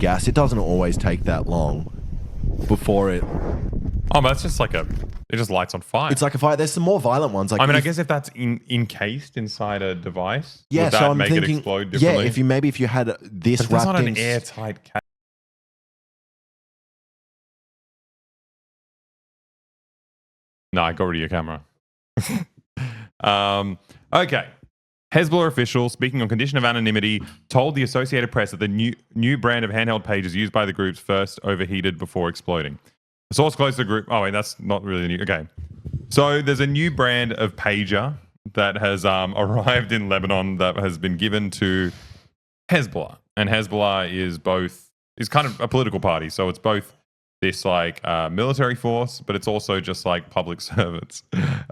gas, it doesn't always take that long before it. Oh, but that's just like it just lights on fire. It's like a fire. There's some more violent ones. Like I mean, I guess if that's encased inside a device, yeah, would that so I'm make thinking, it explode differently? Yeah, if you had this but that's wrapped not in an airtight case. No, I got rid of your camera. Okay. Hezbollah official, speaking on condition of anonymity, told the Associated Press that the new brand of handheld pages used by the groups first overheated before exploding. A source close to the group. Oh, wait, that's not really new. Okay. So there's a new brand of pager that has arrived in Lebanon that has been given to Hezbollah. And Hezbollah is kind of a political party. So it's both this like military force, but it's also just like public servants.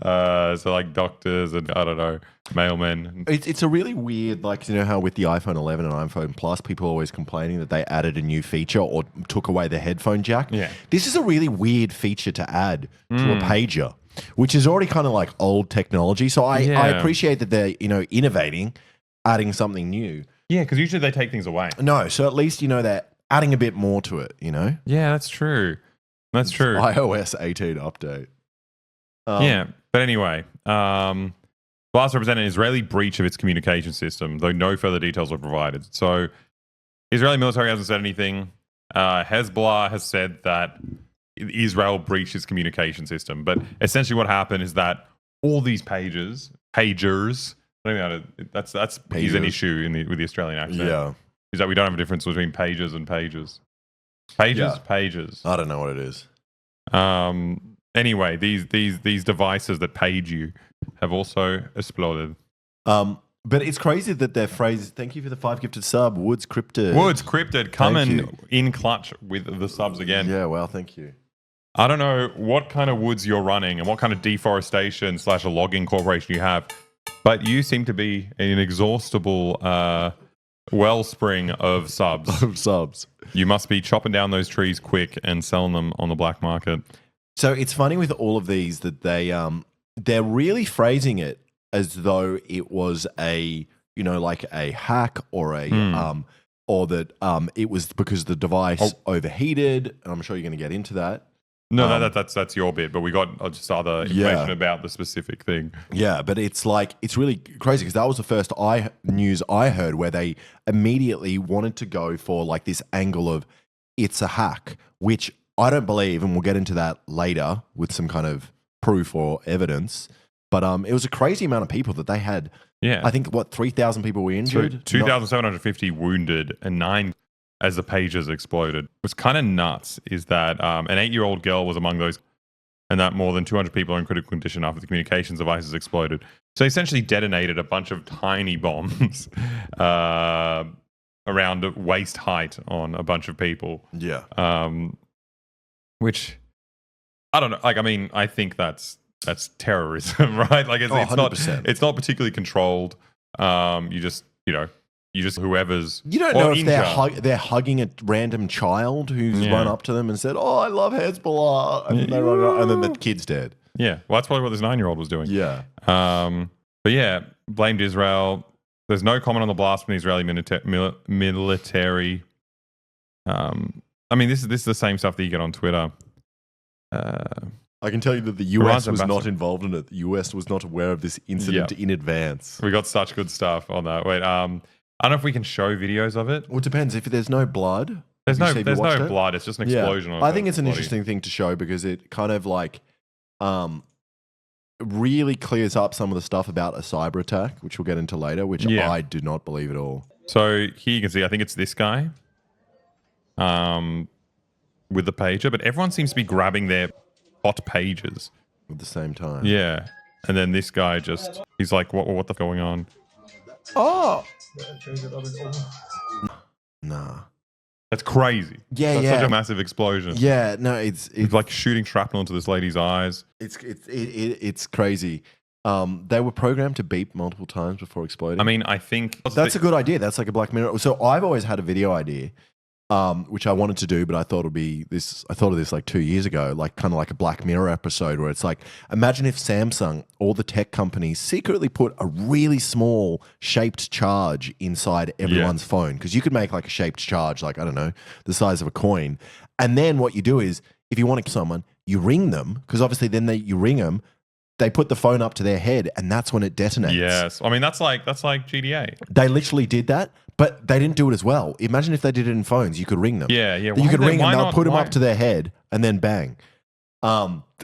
So like doctors and I don't know, mailmen. It's a really weird, like, you know how with the iPhone 11 and iPhone Plus, people are always complaining that they added a new feature or took away the headphone jack. Yeah. This is a really weird feature to add to a pager, which is already kind of like old technology. So I appreciate that they're, innovating, adding something new. Yeah, because usually they take things away. No, so at least, they're adding a bit more to it, Yeah, that's true. That's true. iOS 18 update. Yeah, but anyway, Blast represented an Israeli breach of its communication system, though no further details were provided. So, Israeli military hasn't said anything. Hezbollah has said that Israel breached its communication system, but essentially what happened is that all these pagers, I don't know, that's is an issue with the Australian accent. Yeah. Is that we don't have a difference between pagers and pages. Pages. I don't know what it is. Anyway, these devices that page you have also exploded. But it's crazy that their phrase, thank you for the 5 gifted sub, Woods Cryptid. Coming in clutch with the subs again. Yeah, well, thank you. I don't know what kind of woods you're running and what kind of deforestation / a logging corporation you have, but you seem to be an inexhaustible wellspring of subs. You must be chopping down those trees quick and selling them on the black market. So it's funny with all of these that they're really phrasing it as though it was a like a hack or or that it was because the device overheated, and I'm sure you're going to get into that. No, that's your bit, but we got just other information about the specific thing. Yeah, but it's really crazy because that was the first news I heard where they immediately wanted to go for like this angle of it's a hack, which I don't believe, and we'll get into that later with some kind of proof or evidence. But it was a crazy amount of people that they had. Yeah, I think 3,000 people were injured, 2,750 wounded, and 9 as the pages exploded. What's kind of nuts is that an 8-year-old girl was among those, and that more than 200 people are in critical condition after the communications devices exploded. So they essentially detonated a bunch of tiny bombs around waist height on a bunch of people. Yeah. Which, I don't know. Like, I mean, I think that's terrorism, right? Like, it's not particularly controlled. You just whoever's you don't know if they're hugging a random child who's run up to them and said, "Oh, I love Hezbollah," and they run up, and then the kid's dead. Yeah, well, that's probably what this 9-year-old was doing. Yeah. But yeah, blamed Israel. There's no comment on the blast from the Israeli military. I mean, this is the same stuff that you get on Twitter. I can tell you that the US was not involved in it. The US was not aware of this incident in advance. We got such good stuff on that. Wait, I don't know if we can show videos of it. Well, it depends. If there's no blood, there's no blood. It's just an explosion. I think it's an interesting thing to show because it kind of like really clears up some of the stuff about a cyber attack, which we'll get into later, which I do not believe at all. So here you can see, I think it's this guy with the pager, but everyone seems to be grabbing their hot pages at the same time. Yeah. And then this guy he's like, what the going on? Oh! Nah. That's crazy. Yeah, That's such a massive explosion. Yeah, no, it's like shooting shrapnel into this lady's eyes. It's crazy. They were programmed to beep multiple times before exploding. I mean, I think that's a good idea. That's like a Black Mirror. So I've always had a video idea which I wanted to do, but I thought it'd be this. I thought of this like 2 years ago, like kind of like a Black Mirror episode where it's like, imagine if Samsung, all the tech companies, secretly put a really small shaped charge inside everyone's phone, because you could make like a shaped charge, like I don't know, the size of a coin, and then what you do is, if you want to kill someone, you ring them, because obviously then you ring them. They put the phone up to their head, and that's when it detonates. Yes, I mean that's like GTA. They literally did that, but they didn't do it as well. Imagine if they did it in phones. You could ring them. Yeah. You could ring them. They'll put them up to their head, and then bang.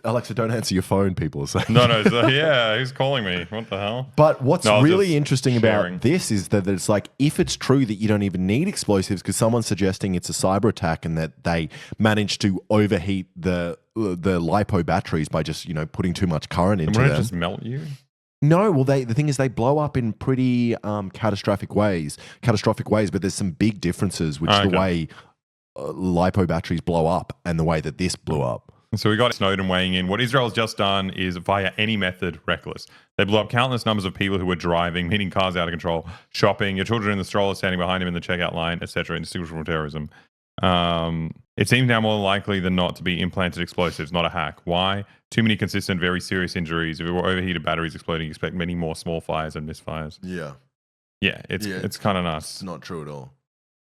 Alexa, don't answer your phone. People are saying No. Yeah, who's calling me? What the hell? But what's really interesting sharing. about this is that it's like, if it's true that you don't even need explosives, because someone's suggesting it's a cyber attack and that they managed to overheat the lipo batteries by just putting too much current into them. Wouldn't it just melt you? No, well, the thing is, they blow up in pretty catastrophic ways. But there's some big differences, which the way lipo batteries blow up and the way that this blew up. So we got Snowden weighing in. What Israel's just done is, via any method, reckless. They blew up countless numbers of people who were driving, meeting cars out of control, shopping, your children in the stroller standing behind him in the checkout line, etc., indistinguishable from terrorism. It seems now more likely than not to be implanted explosives, not a hack. Why? Too many consistent, very serious injuries. If it were overheated batteries exploding, you expect many more small fires and misfires. Yeah. Yeah, it's kind of nuts. It's not true at all.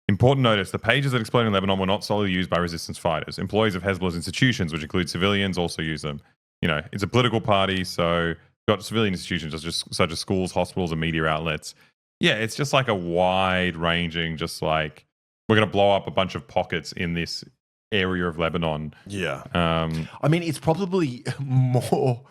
Important notice, the pages that exploded in Lebanon were not solely used by resistance fighters. Employees of Hezbollah's institutions, which include civilians, also use them. It's a political party, so you've got civilian institutions such as schools, hospitals, and media outlets. Yeah, it's just like a wide-ranging, just like, we're going to blow up a bunch of pockets in this area of Lebanon. Yeah. I mean, it's probably more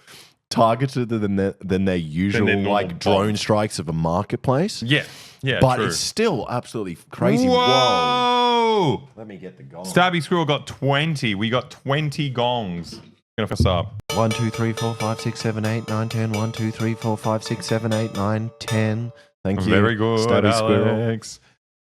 targeted than their usual drone strikes of a marketplace. Yeah. Yeah, but true. It's still absolutely crazy. Whoa! Let me get the gong. Stabby Squirrel got 20. We got 20 gongs. Gonna fuss up. 1, 2, 3, 4, 5, 6, 7, 8, 9, 10. 1, 2, 3, 4, 5, 6, 7, 8, 9, 10. Thank you. Very good, Stabby Squirrel. Alex.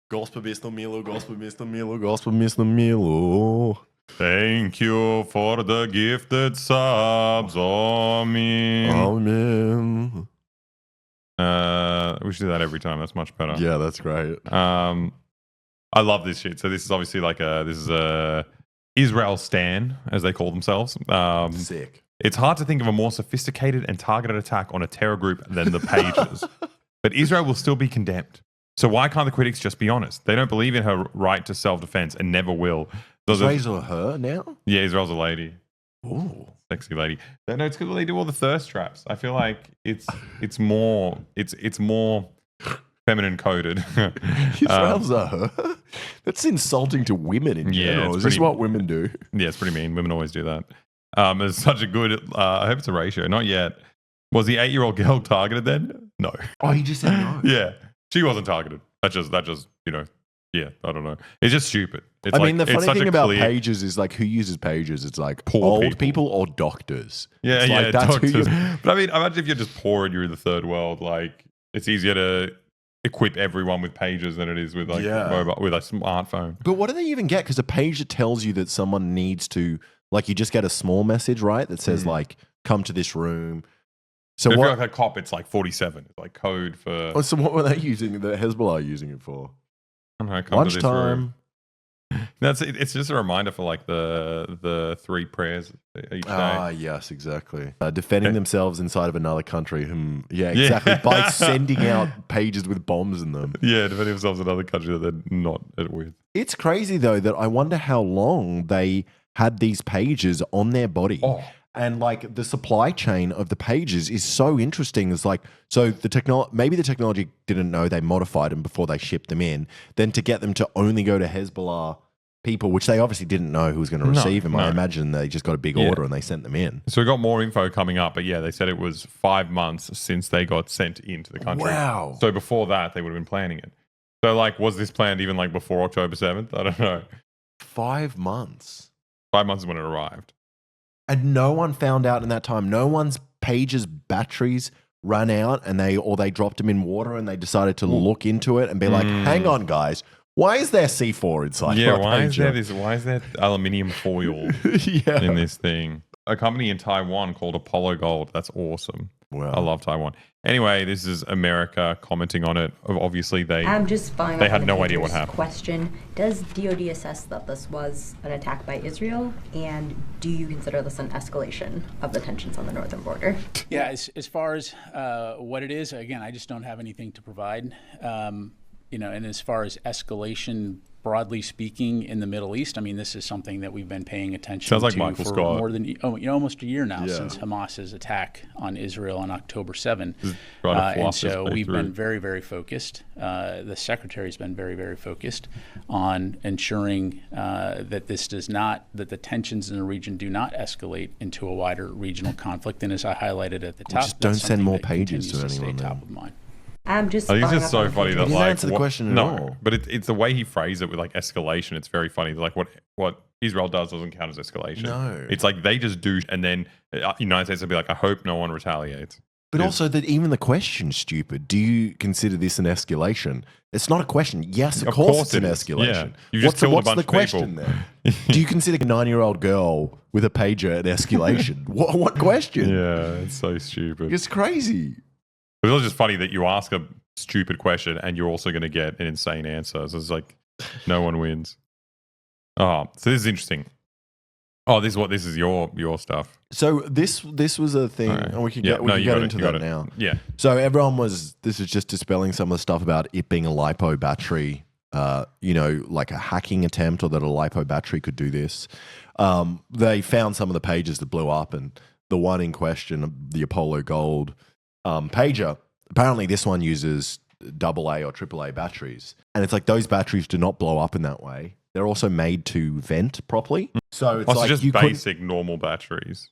Gospel Mr. Milo, Gospel Mr. Milo, Gospel Mr. Milo. Thank you for the gifted subs. Amen. Amen. We should do that every time. That's much better. Yeah, that's great. I love this shit. So this is obviously like a Israel Stan, as they call themselves. Sick. It's hard to think of a more sophisticated and targeted attack on a terror group than the pages. But Israel will still be condemned. So why can't the critics just be honest? They don't believe in her right to self-defense and never will. Israel's a her now? Yeah, Israel's a lady. Ooh. Sexy lady. No, it's because they do all the thirst traps. I feel like it's more feminine coded. Israel's a her? That's insulting to women in general. Is this what women do? Yeah, it's pretty mean. Women always do that. It's such a good, I hope it's a ratio. Not yet. Was the 8-year-old girl targeted then? No. Oh, he just said no. Yeah. She wasn't targeted. That just, yeah, I don't know. It's just stupid. It's I mean, the funny thing about pages is like, who uses pages? It's like poor old people or doctors. Yeah, it's like, that's doctors. But I mean, imagine if you're just poor and you're in the third world. Like, it's easier to equip everyone with pages than it is with mobile, with a smartphone. But what do they even get? Because a page that tells you that someone needs to, like, you just get a small message, right? That says like, come to this room. So if you're like a cop, it's like 47. It's like code for. Oh, so what were they using? The Hezbollah using it for? I don't know. Come lunchtime. That's it. It's just a reminder for like the 3 prayers each day. Ah, yes, exactly. Defending themselves inside of another country. Yeah, exactly. By sending out pages with bombs in them. Yeah, defending themselves in another country that they're not with. It's crazy though that I wonder how long they had these pages on their body. Oh. And like the supply chain of the pages is so interesting. It's like, so maybe the technology didn't know they modified them before they shipped them in. Then to get them to only go to Hezbollah people, which they obviously didn't know who was going to receive them. I imagine they just got a big order and they sent them in. So we got more info coming up, but yeah, they said it was 5 months since they got sent into the country. Wow. So before that, they would have been planning it. So like, was this planned even like before October 7th? I don't know. 5 months. 5 months is when it arrived. And no one found out in that time. No one's pages batteries ran out and they dropped them in water and they decided to look into it and be like, hang on, guys. Why is there C4 inside? Yeah, why is there aluminium foil in this thing? a company in Taiwan called Apollo Gold. That's awesome. Wow. I love Taiwan. Anyway, this is America commenting on it. Obviously, they just following they up had on no the idea what pager's happened. question. Does DoD assess that this was an attack by Israel, and do you consider this an escalation of the tensions on the northern border? Yeah, as far as what it is, again, I just don't have anything to provide. And as far as escalation, broadly speaking, in the Middle East, I mean, this is something that we've been paying attention Sounds like to Michael for Scott. more than almost a year now, Yeah. since Hamas's attack on Israel on October 7. Trying to fluff And his so way we've through. been very, very focused. The Secretary's been very, very focused on ensuring that the tensions in the region do not escalate into a wider regional conflict. And as I highlighted at the top, just don't that's send something more that pages continues to anyone stay then. top of mind. I'm just I think it's following just up so on funny that didn't like answer the question at no, all. but it's the way he phrased it with like escalation. It's very funny. Like what Israel does doesn't count as escalation. No. It's like they just do, and then United States will be like, I hope no one retaliates. But Yes. also that even the question's stupid. Do you consider this an escalation? It's not a question. Yes, of course it's an it is. escalation. Yeah. You just killed a what's bunch the of question people. then? Do you consider a 9-year-old girl with a pager an escalation? what question? Yeah, it's so stupid. It's crazy. But it's just funny that you ask a stupid question and you're also going to get an insane answer. So it's like no one wins. Oh, so this is interesting. Oh, this is your stuff. So this was a thing, Alright. and we could Yeah, get, no, we you could got get it, into you got that it. now. Yeah. So this is just dispelling some of the stuff about it being a LiPo battery, like a hacking attempt, or that a LiPo battery could do this. They found some of the pages that blew up, and the one in question, the Apollo Gold pager, apparently this one uses AA or AAA batteries. And it's like those batteries do not blow up in that way. They're also made to vent properly. So it's Also, like just you couldn't- basic normal batteries.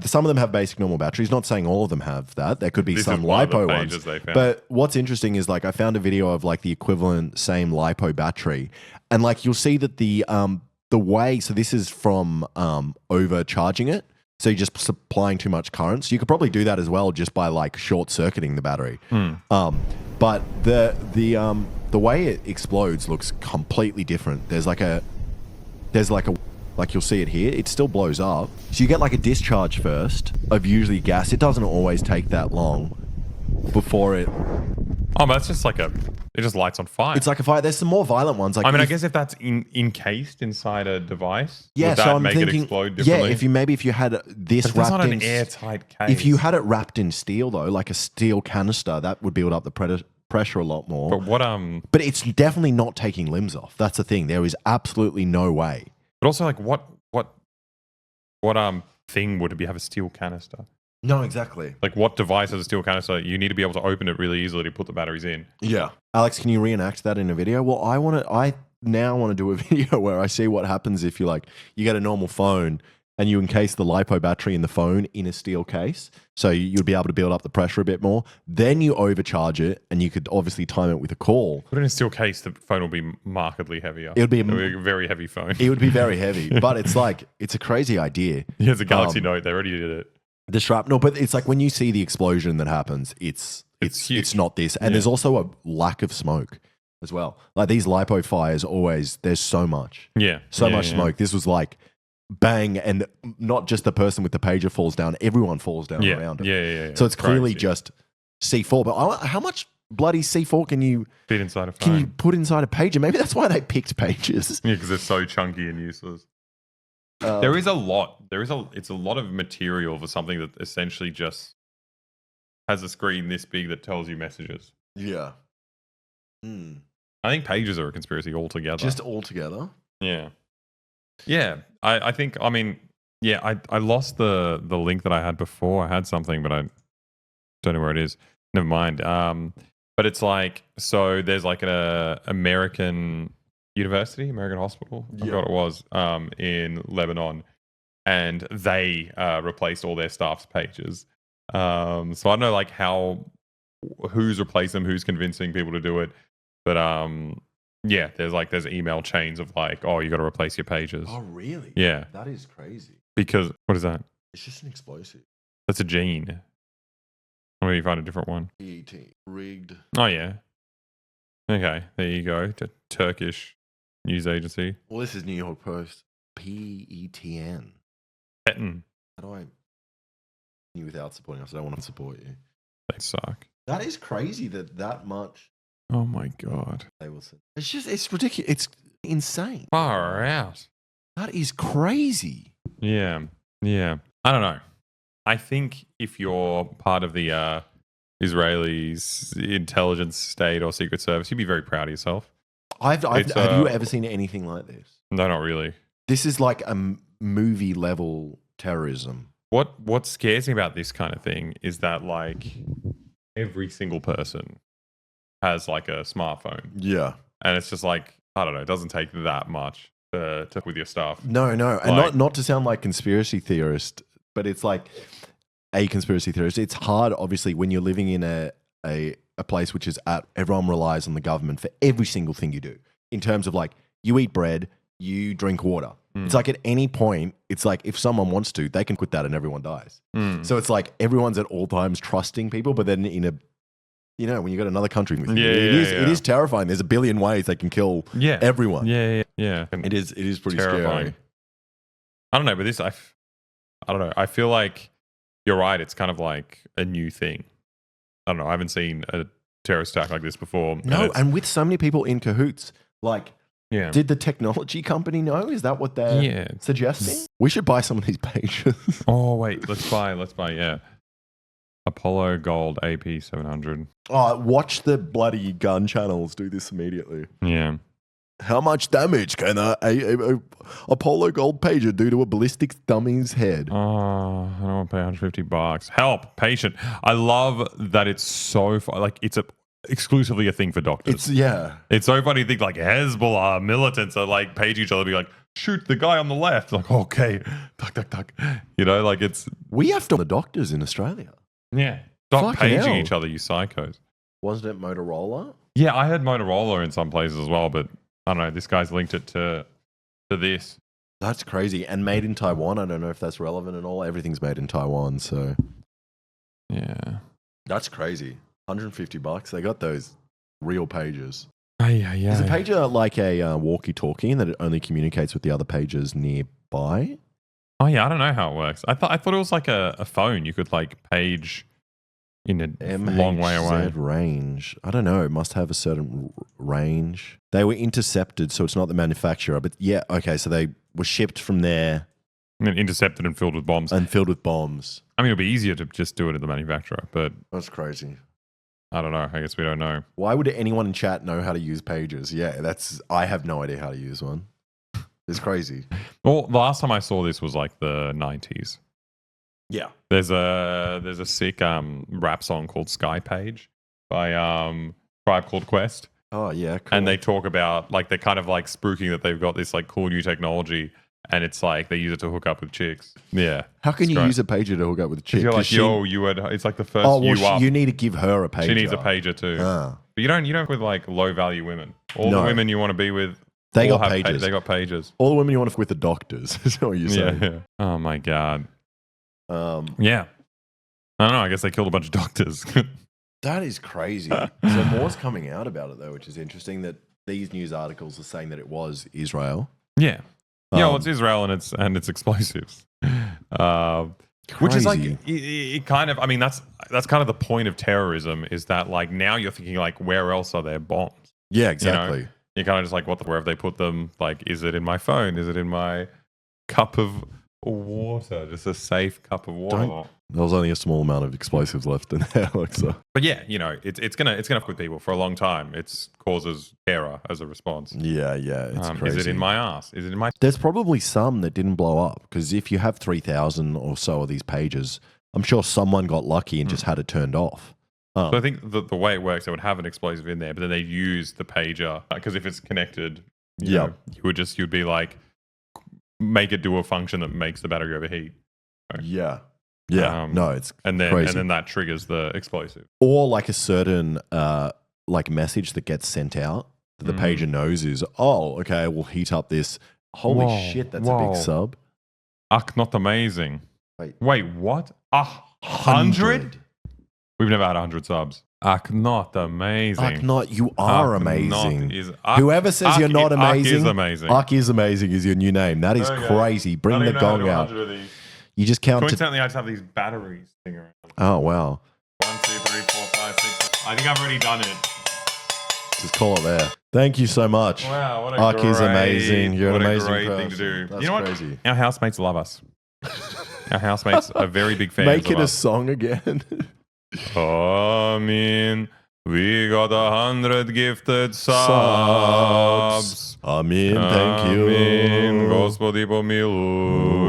some of them have basic normal batteries. Not saying all of them have that. There could be This some is one of the LiPo pages ones. they found. But what's interesting is like I found a video of like the equivalent same LiPo battery, and like you'll see that the way. So this is from overcharging it. So you're just supplying too much current. So you could probably do that as well, just by like short circuiting the battery. But the way it explodes looks completely different. There's like you'll see it here, it still blows up. So you get like a discharge first of usually gas. It doesn't always take that long before it. Oh, but that's just like it just lights on fire. It's like a fire. There's some more violent ones. Like I mean, I guess if that's encased inside a device, yeah. would that So I'm make thinking, it explode yeah. differently? If you had this But that's wrapped not in an airtight case. if you had it wrapped in steel though, like a steel canister, that would build up the pressure a lot more. but what But it's definitely not taking limbs off. That's the thing. There is absolutely no way. But also, like, what thing would it be have a steel canister? No, exactly. Like, what device has a steel canister? You need to be able to open it really easily to put the batteries in. Yeah. Alex, can you reenact that in a video? Well, I now want to do a video where I see what happens if you get a normal phone and you encase the LiPo battery in the phone in a steel case. So you'd be able to build up the pressure a bit more. Then you overcharge it, and you could obviously time it with a call. Put it in a steel case, the phone will be markedly heavier. It would be a very heavy phone. It would be very heavy, but it's a crazy idea. Here's a Galaxy Note. They already did it. The shrapnel, but it's like when you see the explosion that happens, it's huge. not this. And there's also a lack of smoke as well. Like these LiPo fires there's so much. Yeah. So much smoke. This was like bang, and not just the person with the pager falls down, everyone falls down around it. Yeah. So it's clearly crazy. just C4. But how much bloody C4 can you Fit inside a phone. put inside a pager? Maybe that's why they picked pages. Yeah, because they're so chunky and useless. There is a lot. It's a lot of material for something that essentially just has a screen this big that tells you messages. Yeah. I think pages are a conspiracy altogether. Just altogether. Yeah. Yeah. I think, I mean, yeah, I lost the link that I had before. I had something, but I don't know where it is. Never mind. But it's like, so there's like an American American hospital, I forgot what it was, in Lebanon. And they replaced all their staff's pages. So I don't know like who's replaced them, who's convincing people to do it. But yeah, there's email chains of like, oh, you got to replace your pages. Oh, really? Yeah. That is crazy. Because, what is that? It's just an explosive. That's a gene. Or maybe you find a different one. PET. Rigged. Oh, yeah. Okay, there you go. Turkish news agency. Well, this is New York Post. PETN. Petin. How do I continue without supporting us? I don't want to support you. They suck. That is crazy that much Oh my God. they will send. It's ridiculous. It's insane. Far out. That is crazy. Yeah. Yeah. I don't know. I think if you're part of the Israelis intelligence state or secret service, you'd be very proud of yourself. Have you ever seen anything like this? No, not really. This is like a movie level terrorism. What scares me about this kind of thing is that like every single person has like a smartphone. Yeah. And it's just like, I don't know, it doesn't take that much to with your stuff. No. And Like- not to sound like conspiracy theorist, but it's like a conspiracy theorist. It's hard, obviously, when you're living in a place which is everyone relies on the government for every single thing you do. In terms of like, you eat bread, you drink water. It's like at any point, it's like if someone wants to, they can quit that and everyone dies. So it's like everyone's at all times trusting people, but then in a, when you got another country with you, it is terrifying. There's a billion ways they can kill everyone. Yeah. It is pretty Terrifying. scary. I don't know, but this, I don't know. I feel like you're right. It's kind of like a new thing. I don't know. I haven't seen a terrorist attack like this before. No, and with so many people in cahoots, like, yeah. did the technology company know? Is that what they're suggesting? We should buy some of these pages. Oh, wait. Let's buy, yeah. Apollo Gold AP 700. Watch the bloody gun channels do this immediately. Yeah. How much damage can a Apollo Gold pager do to a ballistics dummy's head? Oh, I don't want to pay $150. Help, patient. I love that it's so far, like it's exclusively a thing for doctors. It's so funny to think like Hezbollah militants are like page each other, be like, shoot the guy on the left. Like, okay, tuck. Like it's. We have to the doctors in Australia. Yeah. Stop Fucking paging hell. each other, you psychos. Wasn't it Motorola? Yeah, I heard Motorola in some places as well, but I don't know. This guy's linked it to this. That's crazy. And made in Taiwan. I don't know if that's relevant at all. Everything's made in Taiwan, so. Yeah. That's crazy. $150. They got those real pages. Yeah. Is a pager like a walkie-talkie and that it only communicates with the other pages nearby? Oh yeah, I don't know how it works. I thought it was like a phone. You could like page in a long way away. Range. I don't know. It must have a certain range. They were intercepted, so it's not the manufacturer. But yeah, okay. So they were shipped from there And then intercepted and filled with bombs. and filled with bombs. I mean, it'd be easier to just do it at the manufacturer, but That's crazy. I don't know. I guess we don't know. Why would anyone in chat know how to use pages? Yeah, I have no idea how to use one. It's crazy. Well, the last time I saw this was like the 90s. Yeah. There's a sick rap song called Sky Page by Tribe Called Quest. Oh yeah, cool. And they talk about like they're kind of like spooking that they've got this like cool new technology, and it's like they use it to hook up with chicks. Yeah. How can It's you great. use a pager to hook up with a chick? You're 'Cause like, she- yo, you had. It's like the first Oh, well, up. you need to give her a pager. She needs a pager too. Ah. But you don't with like low value women. All No. the women you want to be with, They all got have pages. they got pages. All the women you want to with the doctors. Is what you're saying. Yeah. Oh my god. Um, Yeah. I don't know. I guess they killed a bunch of doctors. that is crazy. So more's coming out about it though, which is interesting. That these news articles are saying that it was Israel. yeah. Yeah. Well, Um, it's Israel and it's explosives. Which is like Crazy. it kind of. I mean, that's kind of the point of terrorism is that like now you're thinking like where else are there bombs? Yeah, exactly. You're kind of just like where have they put them? Like, is it in my phone? Is it in my cup of water? Just a safe cup of water. There was only a small amount of explosives left in there, Alexa. But yeah, it's gonna fuck with people for a long time. It causes terror as a response. Yeah, it's crazy. Is it in my ass? Is it in my? There's probably some that didn't blow up because if you have 3,000 or so of these pages, I'm sure someone got lucky and just had it turned off. So I think the way it works, they would have an explosive in there, but then they use the pager because if it's connected, you know, you'd be like make it do a function that makes the battery overheat. Yeah. No, it's and then crazy. and then that triggers the explosive. Or like a certain like message that gets sent out that the pager knows is, oh, okay, we'll heat up this. Holy Whoa, shit, that's a big sub. Ach, not amazing. Wait, what? 100? We've never had 100 subs. Ach, not amazing. Ach, not, you are Ach, amazing. not is- Ach- Whoever says Ach you're not Ach amazing, is amazing. Ach is amazing is your new name. That is Okay. crazy. Bring the gong out. You just count to. Coincidentally, I just have these batteries thing around. Oh wow! 1, 2, 3, 4, 5, 6. I think I've already done it. Just call it there. Thank you so much. Wow, what a Aki's amazing. You're what an a amazing great person. thing to do. That's you know crazy. what? Our housemates love us. Our housemates are very big fans Make of it a us. song again. Amen. We got 100 gifted subs. Amen. Thank you. Amen. Господи помилуй.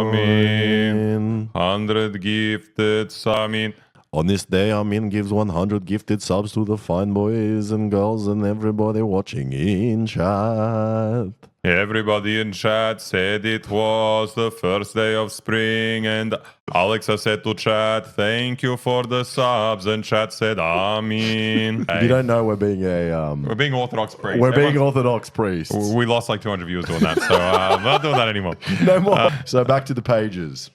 Amen. 100 gifted subs. Amen. On this day, Amin gives 100 gifted subs to the fine boys and girls and everybody watching in chat. Everybody in chat said it was the first day of spring, and Alexa said to chat, thank you for the subs, and chat said, Amen. If you don't know, we're being We're being Orthodox priests. we're being Orthodox priests. We lost like 200 viewers doing that, so we're not doing that anymore. No more. So back to the pages.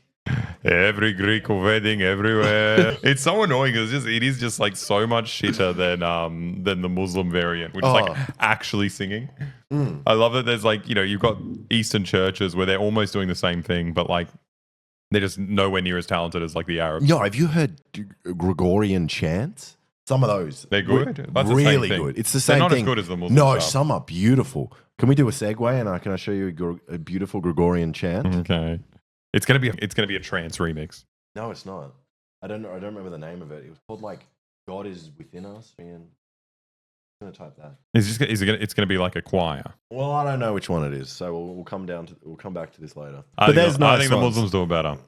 Every Greek wedding everywhere. It's so annoying. It is just like so much shitter than the Muslim variant, which is like actually singing. I love that there's like, you've got Eastern churches where they're almost doing the same thing, but like they're just nowhere near as talented as like the Arabs. Yo, have you heard Gregorian chants? Some of those. They're good. That's the same really thing. good. It's the same They're not thing. as good as the Muslim No, stuff. some are beautiful. Can we do a segue and can I show you a beautiful Gregorian chant? Okay. It's gonna be a trance remix. No, it's not. I don't know. I don't remember the name of it. It was called like God is within us. Man, I'm gonna type that. It's gonna be like a choir. Well, I don't know which one it is, so we'll come back to this later. I think the Muslims do it better.